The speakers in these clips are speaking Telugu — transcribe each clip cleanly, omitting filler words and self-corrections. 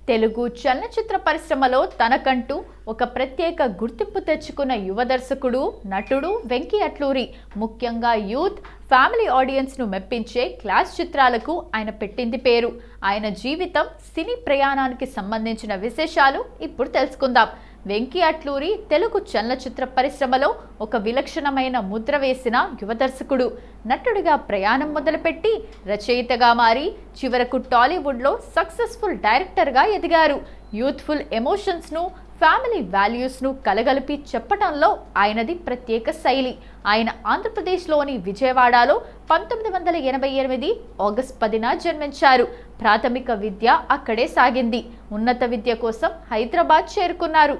తెలుగు చలనచిత్ర పరిశ్రమలో తనకంటూ ఒక ప్రత్యేక గుర్తింపు తెచ్చుకున్న యువ దర్శకుడు నటుడు వెంకీ అట్లూరి. ముఖ్యంగా యూత్ ఫ్యామిలీ ఆడియన్స్ను మెప్పించే క్లాస్ చిత్రాలకు ఆయన పెట్టింది పేరు. ఆయన జీవితం సినీ ప్రయాణానికి సంబంధించిన విశేషాలు ఇప్పుడు తెలుసుకుందాం. వెంకీ అట్లూరి తెలుగు చలనచిత్ర పరిశ్రమలో ఒక విలక్షణమైన ముద్ర వేసిన యువ దర్శకుడు. నటుడిగా ప్రయాణం మొదలుపెట్టి రచయితగా మారి చివరకు టాలీవుడ్లో సక్సెస్ఫుల్ డైరెక్టర్గా ఎదిగారు. యూత్ఫుల్ ఎమోషన్స్ను ఫ్యామిలీ వాల్యూస్ను కలగలిపి చెప్పడంలో ఆయనది ప్రత్యేక శైలి. ఆయన ఆంధ్రప్రదేశ్లోని విజయవాడలో 1988 ఆగస్టు 10న జన్మించారు. ప్రాథమిక విద్య అక్కడే సాగింది. ఉన్నత విద్య కోసం హైదరాబాద్ చేరుకున్నారు.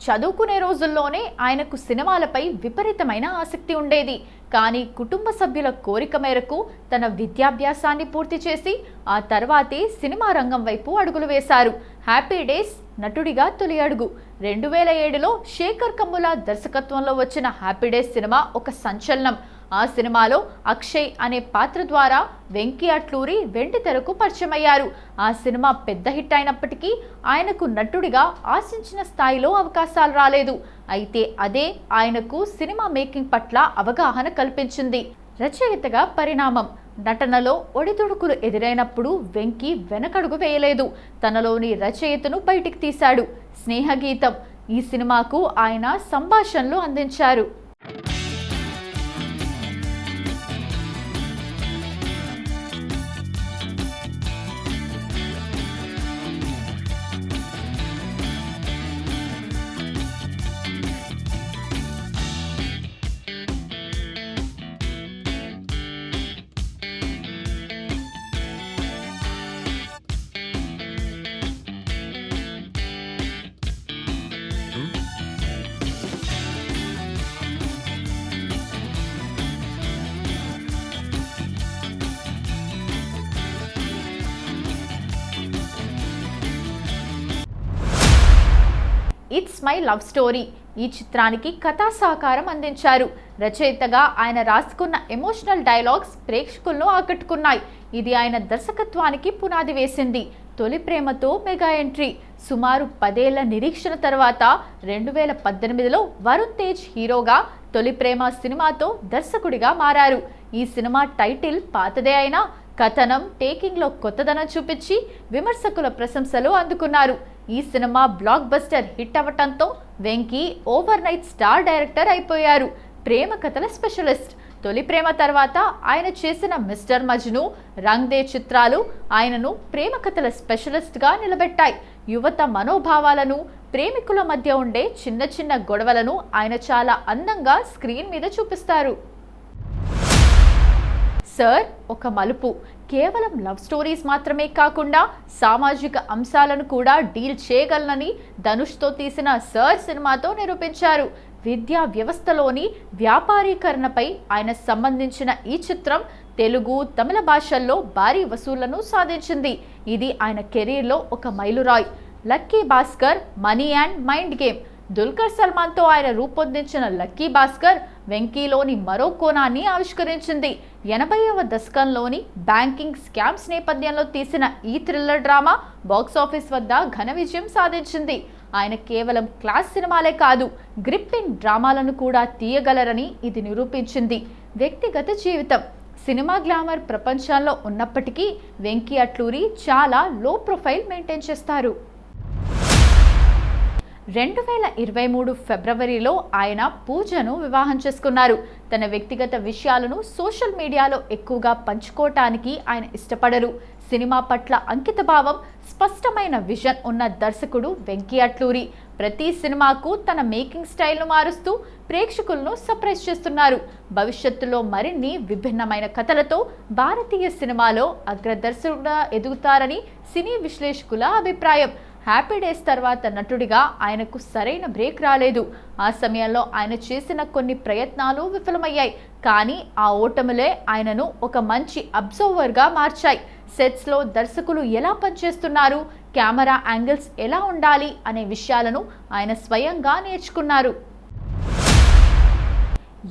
చదువుకునే రోజుల్లోనే ఆయనకు సినిమాలపై విపరీతమైన ఆసక్తి ఉండేది. కానీ కుటుంబ సభ్యుల కోరిక మేరకు తన విద్యాభ్యాసాన్ని పూర్తి చేసి ఆ తర్వాతే సినిమా రంగం వైపు అడుగులు వేశారు. హ్యాపీ డేస్ నటుడిగా తొలి అడుగు. 2007లో శేఖర్ కమ్ముల దర్శకత్వంలో వచ్చిన హ్యాపీ డేస్ సినిమా ఒక సంచలనం. ఆ సినిమాలో అక్షయ్ అనే పాత్ర ద్వారా వెంకీ అట్లూరి వెండితెరకు పరిచయమయ్యారు. ఆ సినిమా పెద్ద హిట్ అయినప్పటికీ ఆయనకు నటుడిగా ఆశించిన స్థాయిలో అవకాశాలు రాలేదు. అయితే అదే ఆయనకు సినిమా మేకింగ్ పట్ల అవగాహన కల్పించింది. రచయితగా పరిణామం. నటనలో ఒడిదుడుకులు ఎదురైనప్పుడు వెంకీ వెనకడుగు వేయలేదు. తనలోని రచయితను బయటికి తీశాడు. స్నేహగీతం ఈ సినిమాకు ఆయన సంభాషణలు అందించారు. ఇట్స్ మై లవ్ స్టోరీ ఈ చిత్రానికి కథా సహకారం అందించారు. రచయితగా ఆయన రాసుకున్న ఎమోషనల్ డైలాగ్స్ ప్రేక్షకులను ఆకట్టుకున్నాయి. ఇది ఆయన దర్శకత్వానికి పునాది వేసింది. తొలి ప్రేమతో మెగా ఎంట్రీ. సుమారు 10 ఏళ్ల నిరీక్షణ తర్వాత 2018లో వరుణ్ తేజ్ హీరోగా తొలి ప్రేమ సినిమాతో దర్శకుడిగా మారారు. ఈ సినిమా టైటిల్ పాతదే అయినా కథనం టేకింగ్లో కొత్తదనం చూపించి విమర్శకుల ప్రశంసలు అందుకున్నారు. ఈ సినిమా బ్లాక్ బస్టర్ హిట్ అవ్వటంతో Venky overnight star director అయిపోయారు. ప్రేమ కథల స్పెషలిస్ట్. తొలి ప్రేమ తర్వాత ఆయన చేసిన మిస్టర్ మజ్ను, రంగ్ దే చిత్రాలు ఆయనను ప్రేమ కథల స్పెషలిస్ట్గా నిలబెట్టాయి. యువత మనోభావాలను, ప్రేమికుల మధ్య ఉండే చిన్న చిన్న గొడవలను ఆయన చాలా అందంగా స్క్రీన్ మీద చూపిస్తారు. సార్ ఒక మలుపు. కేవలం లవ్ స్టోరీస్ మాత్రమే కాకుండా సామాజిక అంశాలను కూడా డీల్ చేయగలనని ధనుష్తో తీసిన సార్ సినిమాతో నిరూపించారు. విద్యా వ్యవస్థలోని వ్యాపారీకరణపై ఆయన సంబంధించిన ఈ చిత్రం తెలుగు, తమిళ భాషల్లో భారీ వసూళ్లను సాధించింది. ఇది ఆయన కెరీర్లో ఒక మైలురాయి. Lucky Bhaskar, money and mind game. Dulquer సల్మాన్తో ఆయన రూపొందించిన లక్కీ భాస్కర్ వెంకీలోని మరో కోణాన్ని ఆవిష్కరించింది. 80వ దశకంలోని బ్యాంకింగ్ స్కామ్స్ నేపథ్యంలో తీసిన ఈ థ్రిల్లర్ డ్రామా బాక్సాఫీస్ వద్ద ఘన విజయం సాధించింది. ఆయన కేవలం క్లాస్ సినిమాలే కాదు, గ్రిప్పింగ్ డ్రామాలను కూడా తీయగలరని ఇది నిరూపించింది. వ్యక్తిగత జీవితం. సినిమా గ్లామర్ ప్రపంచంలో ఉన్నప్పటికీ వెంకీ అట్లూరి చాలా లో ప్రొఫైల్ మెయింటైన్ చేస్తారు. 2023 ఫిబ్రవరిలో ఆయన పూజను వివాహం చేసుకున్నారు. తన వ్యక్తిగత విషయాలను సోషల్ మీడియాలో ఎక్కువగా పంచుకోవటానికి ఆయన ఇష్టపడరు. సినిమా పట్ల అంకితభావం, స్పష్టమైన విజన్ ఉన్న దర్శకుడు వెంకీ అట్లూరి. ప్రతి సినిమాకు తన మేకింగ్ స్టైల్ను మారుస్తూ ప్రేక్షకులను సర్ప్రైజ్ చేస్తున్నారు. భవిష్యత్తులో మరిన్ని విభిన్నమైన కథలతో భారతీయ సినిమాలో అగ్రదర్శకుడుగా ఎదుగుతారని సినీ విశ్లేషకుల అభిప్రాయం. హ్యాపీ డేస్ తర్వాత నటుడిగా ఆయనకు సరైన బ్రేక్ రాలేదు. ఆ సమయంలో ఆయన చేసిన కొన్ని ప్రయత్నాలు విఫలమయ్యాయి. కానీ ఆ ఓటములే ఆయనను ఒక మంచి అబ్జర్వర్గా మార్చాయి. సెట్స్లో దర్శకులు ఎలా పనిచేస్తున్నారు, కెమెరా యాంగిల్స్ ఎలా ఉండాలి అనే విషయాలను ఆయన స్వయంగా నేర్చుకున్నారు.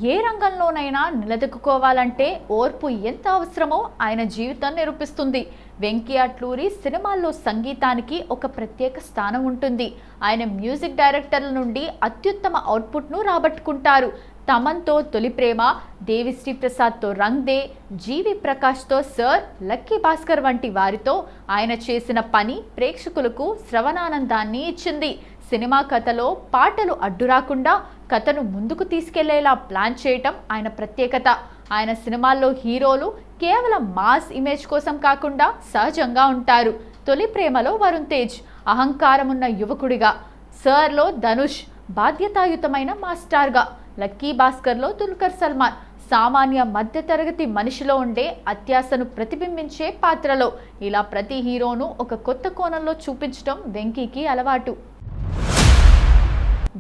ఏ రంగంలోనైనా నిలదొక్కుకోవాలంటే ఓర్పు ఎంత అవసరమో ఆయన జీవితం నిరూపిస్తుంది. వెంకీ అట్లూరి సినిమాల్లో సంగీతానికి ఒక ప్రత్యేక స్థానం ఉంటుంది. ఆయన మ్యూజిక్ డైరెక్టర్ల నుండి అత్యుత్తమ అవుట్పుట్ను రాబట్టుకుంటారు. తమన్తో తొలి ప్రేమ, దేవిశ్రీ ప్రసాద్తో రంగ్ దే, జీవి ప్రకాష్తో సర్, లక్కీ భాస్కర్ వంటి వారితో ఆయన చేసిన పని ప్రేక్షకులకు శ్రవణానందాన్ని ఇచ్చింది. సినిమా కథలో పాటలు అడ్డు రాకుండా కథను ముందుకు తీసుకెళ్లేలా ప్లాన్ చేయటం ఆయన ప్రత్యేకత. ఆయన సినిమాల్లో హీరోలు కేవలం మాస్ ఇమేజ్ కోసం కాకుండా సహజంగా ఉంటారు. తొలి ప్రేమలో వరుణ్ తేజ్ అహంకారమున్న యువకుడిగా, సర్లో ధనుష్ బాధ్యతాయుతమైన మాస్టర్గా, లక్కీ భాస్కర్లో దుల్కర్ సల్మాన్ సామాన్య మధ్యతరగతి మనిషిలో ఉండే అత్యాశను ప్రతిబింబించే పాత్రలో. ఇలా ప్రతి హీరోను ఒక కొత్త కోణంలో చూపించడం వెంకీకి అలవాటు.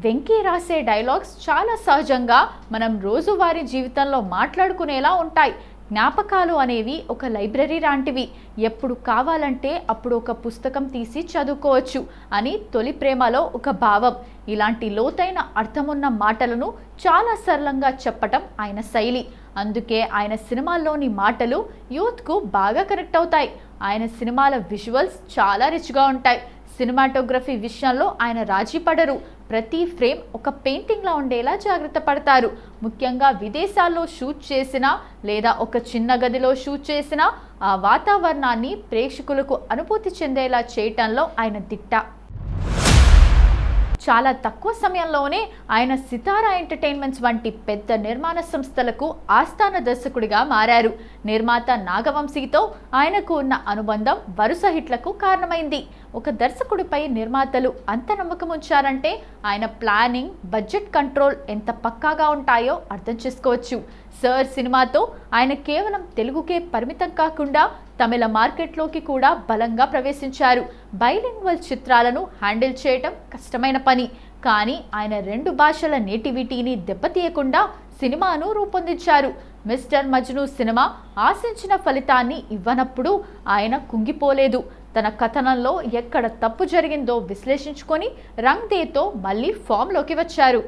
వెంకీ రాసే డైలాగ్స్ చాలా సహజంగా మనం రోజువారీ జీవితంలో మాట్లాడుకునేలా ఉంటాయి. జ్ఞాపకాలు అనేవి ఒక లైబ్రరీ లాంటివి. ఎప్పుడు కావాలంటే అప్పుడు ఒక పుస్తకం తీసి చదువుకోవచ్చు అని తొలి ప్రేమలో ఒక భావం. ఇలాంటి లోతైన అర్థమున్న మాటలను చాలా సరళంగా చెప్పటం ఆయన శైలి. అందుకే ఆయన సినిమాల్లోని మాటలు యూత్కు బాగా కనెక్ట్ అవుతాయి. ఆయన సినిమాల విజువల్స్ చాలా రిచ్గా ఉంటాయి. సినిమాటోగ్రఫీ విషయంలో ఆయన రాజీ పడరు. ప్రతి ఫ్రేమ్ ఒక పెయింటింగ్లా ఉండేలా జాగ్రత్త పడతారు. ముఖ్యంగా విదేశాల్లో షూట్ చేసినా లేదా ఒక చిన్న గదిలో షూట్ చేసినా ఆ వాతావరణాన్ని ప్రేక్షకులకు అనుభూతి చెందేలా చేయటంలో ఆయన దిట్ట. చాలా తక్కువ సమయంలోనే ఆయన సితారా ఎంటర్టైన్మెంట్స్ వంటి పెద్ద నిర్మాణ సంస్థలకు ఆస్థాన దర్శకుడిగా మారారు. నిర్మాత నాగవంశీతో ఆయనకు ఉన్న అనుబంధం వరుస హిట్లకు కారణమైంది. ఒక దర్శకుడిపై నిర్మాతలు అంత నమ్మకం ఉంచారంటే ఆయన ప్లానింగ్, బడ్జెట్ కంట్రోల్ ఎంత పక్కాగా ఉంటాయో అర్థం చేసుకోవచ్చు. సర్ సినిమాతో ఆయన కేవలం తెలుగుకే పరిమితం కాకుండా తమిళ మార్కెట్లోకి కూడా బలంగా ప్రవేశించారు. బైలింగ్వల్ చిత్రాలను హ్యాండిల్ చేయటం కష్టమైన పని. కానీ ఆయన 2 భాషల నేటివిటీని దెబ్బతీయకుండా సినిమాను రూపొందించారు. మిస్టర్ మజ్ను సినిమా ఆశించిన ఫలితాన్ని ఇవ్వనప్పుడు ఆయన కుంగిపోలేదు. తన కథనంలో ఎక్కడ తప్పు జరిగిందో విశ్లేషించుకొని రంగ్ దేతో మళ్ళీ ఫామ్లోకి వచ్చారు.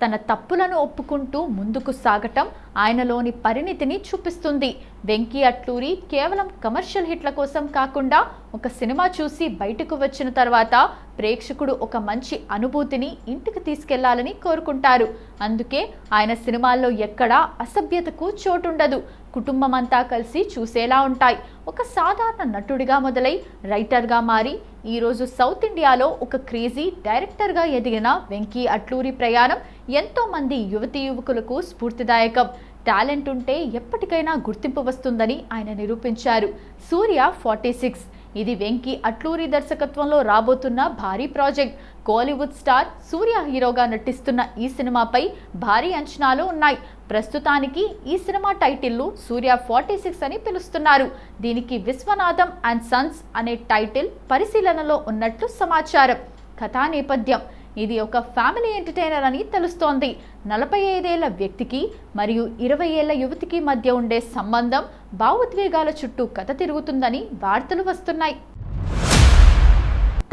తన తప్పులను ఒప్పుకుంటూ ముందుకు సాగటం ఆయనలోని పరిణితిని చూపిస్తుంది. వెంకీ అట్లూరి కేవలం కమర్షియల్ హిట్ల కోసం కాకుండా ఒక సినిమా చూసి బయటకు వచ్చిన తర్వాత ప్రేక్షకుడు ఒక మంచి అనుభూతిని ఇంటికి తీసుకెళ్లాలని కోరుకుంటారు. అందుకే ఆయన సినిమాల్లో ఎక్కడా అసభ్యతకు చోటుండదు. కుటుంబం అంతా కలిసి చూసేలా ఉంటాయి. ఒక సాధారణ నటుడిగా మొదలై రైటర్గా మారి ఈరోజు సౌత్ ఇండియాలో ఒక క్రేజీ డైరెక్టర్గా ఎదిగిన వెంకీ అట్లూరి ప్రయాణం ఎంతో మంది యువతీ యువకులకు స్ఫూర్తిదాయకం. టాలెంట్ ఉంటే ఎప్పటికైనా గుర్తింపు వస్తుందని ఆయన నిరూపించారు. సూర్య 46 ఇది వెంకీ అట్లూరి దర్శకత్వంలో రాబోతున్న భారీ ప్రాజెక్ట్. కోలీవుడ్ స్టార్ సూర్య హీరోగా నటిస్తున్న ఈ సినిమాపై భారీ అంచనాలు ఉన్నాయి. ప్రస్తుతానికి ఈ సినిమా టైటిల్ను సూర్య 46 అని పిలుస్తున్నారు. దీనికి విశ్వనాథం అండ్ సన్స్ అనే టైటిల్ పరిశీలనలో ఉన్నట్లు సమాచారం. కథా నేపథ్యం: ఇది ఒక ఫ్యామిలీ ఎంటర్టైనర్ అని తెలుస్తోంది. 45 ఏళ్ల వ్యక్తికి మరియు 20 ఏళ్ల యువతికి మధ్య ఉండే సంబంధం, భావోద్వేగాల చుట్టూ కథ తిరుగుతుందని వార్తలు వస్తున్నాయి.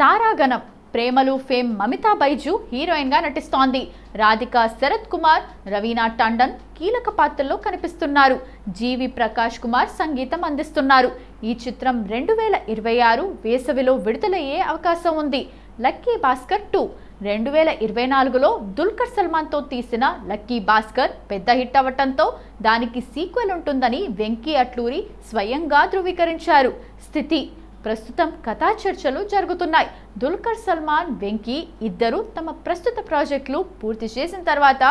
తారాగణం: ప్రేమలు ఫేమ్ మమితా బైజు హీరోయిన్గా నటిస్తోంది. రాధిక శరత్ కుమార్, రవీనా టండన్ కీలక పాత్రల్లో కనిపిస్తున్నారు. జీవి ప్రకాష్ కుమార్ సంగీతం అందిస్తున్నారు. ఈ చిత్రం 2026 వేసవిలో విడుదలయ్యే అవకాశం ఉంది. లక్కీ భాస్కర్ 2 2024లో దుల్కర్ సల్మాన్తో తీసిన లక్కీ భాస్కర్ పెద్ద హిట్ అవ్వటంతో దానికి సీక్వెల్ ఉంటుందని వెంకీ అట్లూరి స్వయంగా ధృవీకరించారు. స్థితి: ప్రస్తుతం కథా చర్చలు జరుగుతున్నాయి. దుల్కర్ సల్మాన్, వెంకీ ఇద్దరు తమ ప్రస్తుత ప్రాజెక్టులు పూర్తి చేసిన తర్వాత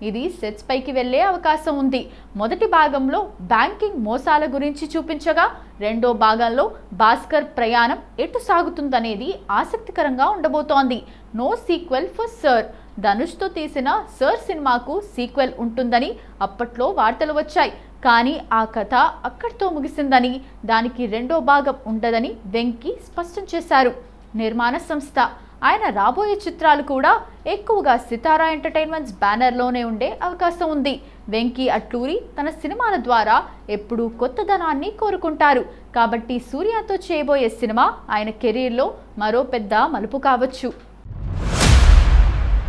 ఇది సెట్స్ పైకి వెళ్లే అవకాశం ఉంది. మొదటి భాగంలో బ్యాంకింగ్ మోసాల గురించి చూపించగా, రెండో భాగంలో భాస్కర్ ప్రయాణం ఎటు సాగుతుందనేది ఆసక్తికరంగా ఉండబోతోంది. No sequel for Sir. ధనుష్తో తీసిన సర్ సినిమాకు సీక్వెల్ ఉంటుందని అప్పట్లో వార్తలు వచ్చాయి. కానీ ఆ కథ అక్కడితో ముగిసిందని, దానికి రెండో భాగం ఉండదని వెంకీ స్పష్టం చేశారు. నిర్మాణ సంస్థ ఆయన రాబోయే చిత్రాలు కూడా ఎక్కువగా సితారా ఎంటర్టైన్మెంట్స్ బ్యానర్లోనే ఉండే అవకాశం ఉంది. వెంకీ అట్లూరి తన సినిమాల ద్వారా ఎప్పుడూ కొత్తదనాన్ని కోరుకుంటారు. కాబట్టి సూర్యతో చేయబోయే సినిమా ఆయన కెరీర్లో మరో పెద్ద మలుపు కావచ్చు.